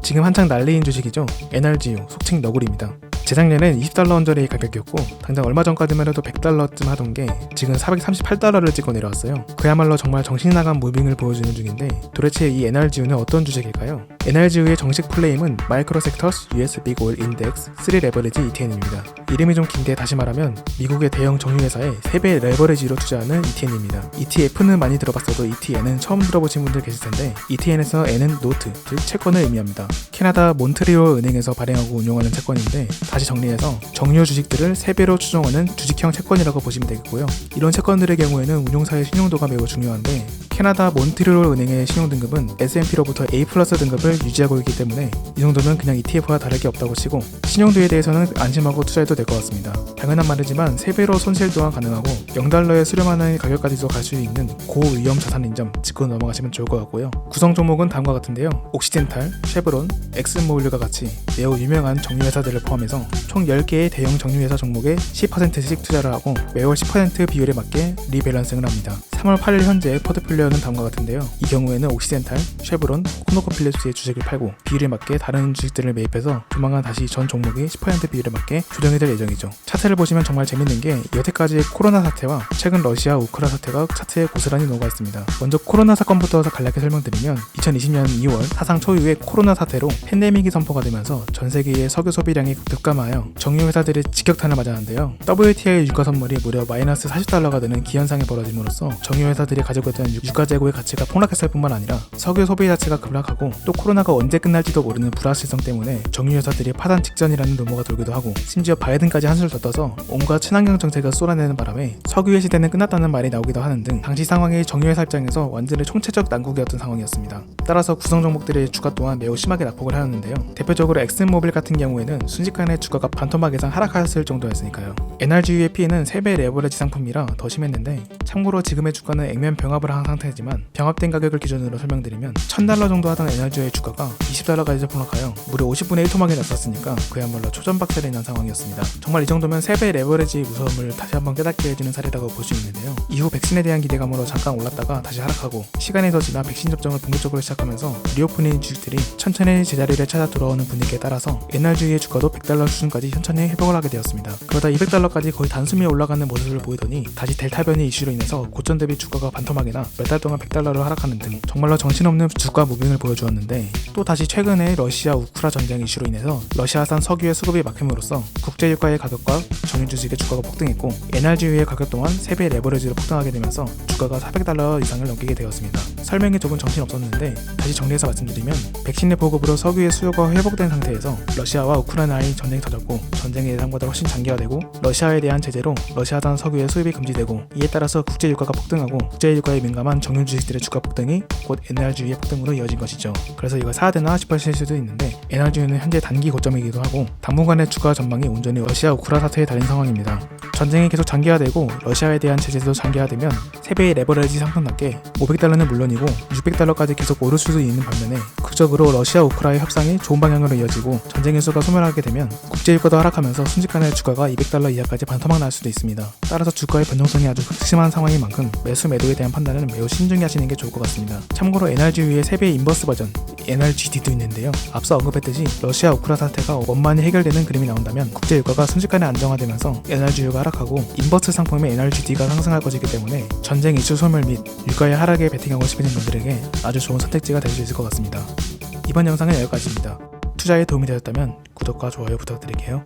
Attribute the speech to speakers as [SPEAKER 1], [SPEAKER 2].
[SPEAKER 1] 지금 한창 난리인 주식이죠. NRGU, 속칭 너구리입니다. 재작년엔 $20 언저리의 가격이었고 당장 얼마 전까지만 해도 $100쯤 하던 게 지금 $438를 찍고 내려왔어요. 그야말로 정말 정신이 나간 무빙을 보여주는 중인데 도대체 이 NRGU는 어떤 주식일까요? NRGU의 정식 플레임은 마이크로섹터스 US Big Oil Index 3 레버리지 ETN입니다. 이름이 좀 긴데 다시 말하면 미국의 대형 정유회사에 3배 레버리지로 투자하는 ETN입니다. ETF는 많이 들어봤어도 ETN은 처음 들어보신 분들 계실 텐데 ETN에서 N은 노트, 즉 채권을 의미합니다. 캐나다 몬트리올 은행에서 발행하고 운용하는 채권인데 다시 정리해서 정유 주식들을 3배로 추종하는 주식형 채권이라고 보시면 되겠고요. 이런 채권들의 경우에는 운용사의 신용도가 매우 중요한데 캐나다 몬트리올 은행의 신용등급은 S&P로부터 A+ 등급을 유지하고 있기 때문에 이 정도면 그냥 ETF와 다를 게 없다고 치고 신용도에 대해서는 안심하고 투자해도 될 것 같습니다. 당연한 말이지만 3배로 손실 또한 가능하고 $0에 수렴하는 가격까지도 갈 수 있는 고위험 자산인 점 짚고 넘어가시면 좋을 것 같고요. 구성 종목은 다음과 같은데요. 옥시덴탈, 쉐브론, 엑슨모빌과 같이 매우 유명한 정유회사들을 포함해서 총 10개의 대형 정유회사 종목에 10%씩 투자를 하고 매월 10% 비율에 맞게 리밸런싱을 합니다. 3월 8일 현재 포트폴리오는 다음과 같은데요. 이 경우에는 옥시덴탈, 쉐브론, 코노코필립스의 주식을 팔고 비율에 맞게 다른 주식들을 매입해서 조만간 다시 전 종목이 10% 비율에 맞게 조정이 될 예정이죠. 차트를 보시면 정말 재밌는 게 여태까지 코로나 사태와 최근 러시아 우크라 사태가 차트에 고스란히 녹아 있습니다. 먼저 코로나 사건부터 간략히 설명드리면 2020년 2월 사상 초유의 코로나 사태로 팬데믹이 선포가 되면서 전 세계의 석유 소비량이 급감하여 정유회사들이 직격탄을 맞았는데요. WTI 유가 선물이 무려 마이너스 $40가 되는 기현상이 벌어짐으로써 정유회사들이 가지고 있던 유가 재고의 가치가 폭락했을 뿐만 아니라 석유 소비 자체가 급락하고 또 코로나가 언제 끝날지도 모르는 불확실성 때문에 정유회사들이 파산 직전이라는 루머가 돌기도 하고 심지어 바이든까지 한수를 더 떠서 온갖 친환경 정책을 쏟아내는 바람에 석유의 시대는 끝났다는 말이 나오기도 하는 등 당시 상황이 정유회사 입장에서 완전히 총체적 난국이었던 상황이었습니다. 따라서 구성 종목들의 주가 또한 매우 심하게 낙폭을 하였는데요. 대표적으로 엑슨모빌 같은 경우에는 순식간에 주가가 반토막 이상 하락하였을 정도였으니까요. NRGU의 피해는 3배 레버리지 상품이라 더 심했는데 참고로 지금의 주가는 액면 병합을 한 상태지만 병합된 가격을 기준으로 설명드리면 $1000 정도 하던 NRGU의 주가가 $20까지 폭락하여 무려 50분의 1 토막이 났었으니까 그야말로 초전박살이 난 상황이었습니다. 정말 이 정도면 3배 레버리지의 무서움을 다시 한번 깨닫게 해주는 사례라고 볼 수 있는데요. 이후 백신에 대한 기대감으로 잠깐 올랐다가 다시 하락하고 시간이 더 지나 백신 접종을 본격적으로 시작하면서 리오프닝 주식들이 천천히 제자리를 찾아 들어오는 분위기에 따라서 NRGU의 주가도 $100 수준까지 천천히 회복을 하게 되었습니다. 그러다 $200까지 거의 단숨에 올라가는 모습을 보이더니 다시 델타 변이 이슈로 인해서 고점 대비 주가가 반토막이나 몇 달 동안 $100로 하락하는 등 정말로 정신없는 주가 무빙을 보여주었는데 또 다시 최근에 러시아 우크라 전쟁 이슈로 인해서 러시아산 석유의 수급이 막힘으로써 국제유가의 가격과 정유주식의 주가가 폭등했고 NRGU의 가격 또한 3배 레버리지로 폭등하게 되면서 주가가 $400 이상을 넘기게 되었습니다. 설명이 조금 정신없었는데 다시 정리해서 말씀드리면 백신의 보급으로 석유의 수요가 회복된 상태에서 러시아와 우크라이나의 전쟁이 터졌고 전쟁의 예상보다 훨씬 장기화되고 러시아에 대한 제재로 러시아산 석유의 수입이 금지되고 이에 따라서 국제유가가 폭등하고 국제유가에 민감한 정유주식들의 주가 폭등이 곧 NRGU의 폭등으로 이어진 것이죠. 그래서 이걸 사야 되나 싶으실 수도 있는데 NRGU는 현재 단기 고점이기도 하고 당분간의 주가 전망이 온전히 러시아 우크라 사태에 달린 상황입니다. 전쟁이 계속 장기화되고 러시아에 대한 제재도 장기화되면 3배의 레버리지 상품답게 $500는 물론이고 $600까지 계속 오를 수도 있는 반면에 극적으로 러시아 우크라의 협상이 좋은 방향으로 이어지고 전쟁의 수가 소멸하게 되면 국제유가도 하락하면서 순식간에 주가가 $200 이하까지 반토막 날 수도 있습니다. 따라서 주가의 변동성이 아주 극심한 상황인 만큼 매수 매도에 대한 판단은 매우 신중히 하시는 게 좋을 것 같습니다. 참고로 NRGU의 3배 인버스 버전 NRGD도 있는데요. 앞서 언급했듯이 러시아 우크라 사태가 원만히 해결되는 그림이 나온다면 국제유가가 순식간에 안정화되면서 NRGU가 하락하고 인버스 상품의 NRGD가 상승할 것이기 때문에 전쟁 이슈 소멸 및 유가의 하락에 베팅하고 싶으신 분들에게 아주 좋은 선택지가 될 수 있을 것 같습니다. 이번 영상은 여기까지입니다. 투자에 도움이 되었다면 구독과 좋아요 부탁드릴게요.